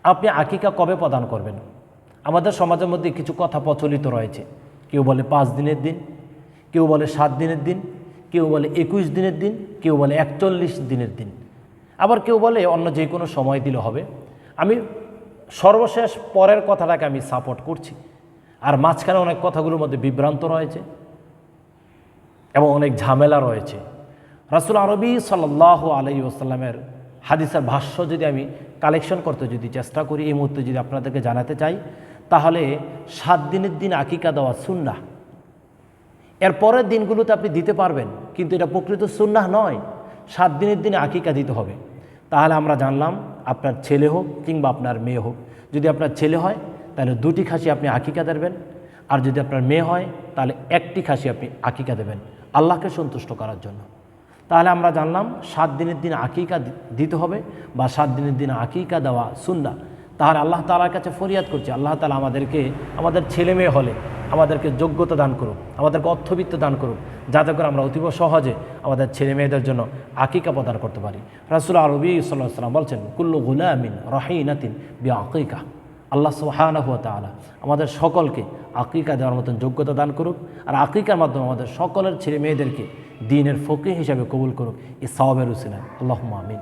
আপনি আকিকা কবে প্রদান করবেন? আমাদের সমাজের মধ্যে কিছু কথা প্রচলিত রয়েছে। কেউ বলে 5 দিনের দিন, কেউ বলে 7 দিনের দিন, কেউ বলে 21 দিনের দিন, কেউ বলে 41 দিনের দিন, আবার কেউ বলে অন্য যে কোনো সময় দিলে হবে। আমি সর্বশেষ পরের কথাটাকে আমি সাপোর্ট করছি। আর মাঝখানে অনেক কথাগুলোর মধ্যে বিভ্রান্ত রয়েছে এবং অনেক ঝামেলা রয়েছে। রাসূল আরবি সাল্লাল্লাহু আলাইহি ওয়াসাল্লামের হাদিসের ভাষ্য যদি আমি কালেকশন করতে যদি চেষ্টা করি, এই মুহূর্তে যদি আপনাদেরকে জানাতে চাই, তাহলে 7 দিনের দিন আকিকা দেওয়া সুন্নাহ। এর পরের দিনগুলোতে আপনি দিতে পারবেন, কিন্তু এটা প্রকৃত সুন্নাহ নয়। 7 দিনের দিনে আকিকা দিতে হবে। তাহলে আমরা জানলাম, আপনার ছেলে হোক কিংবা আপনার মেয়ে হোক, যদি আপনার ছেলে হয় তাহলে 2টি খাসি আপনি আকিকা দেবেন, আর যদি আপনার মেয়ে হয় তাহলে 1টি খাসি আপনি আকিকা দেবেন আল্লাহকে সন্তুষ্ট করার জন্য। তাহলে আমরা জানলাম 7 দিনের দিন আকিকা দিতে হবে বা 7 দিনের দিন আকিকা দেওয়া সুন্নাহ। তাহলে আল্লাহ তাআলার কাছে ফরিয়াদ করছি, আল্লাহ তাআলা আমাদেরকে, আমাদের ছেলে মেয়ে হলে আমাদেরকে যোগ্যতা দান করুক, আমাদেরকে অর্থবিত্ত দান করুক, যাতে করে আমরা অতীব সহজে আমাদের ছেলে মেয়েদের জন্য আকিকা প্রদান করতে পারি। রাসূল আরবি সাল্লাল্লাহু আলাইহি ওয়াসাল্লাম বলছেন, কুল্লু গুলামিন রাহিনাতিন বিআকিকা। আল্লাহ সুবহানাহু ওয়া তাআলা আমাদের সকলকে আকিকা দেওয়ার মতন যোগ্যতা দান করুক, আর আকিকার মাধ্যমে আমাদের সকলের ছেলে মেয়েদেরকে দ্বীনের ফকিহ হিসাবে কবুল করুক, এই সওয়াবের উসিলায়। আল্লাহুম্মা আমিন।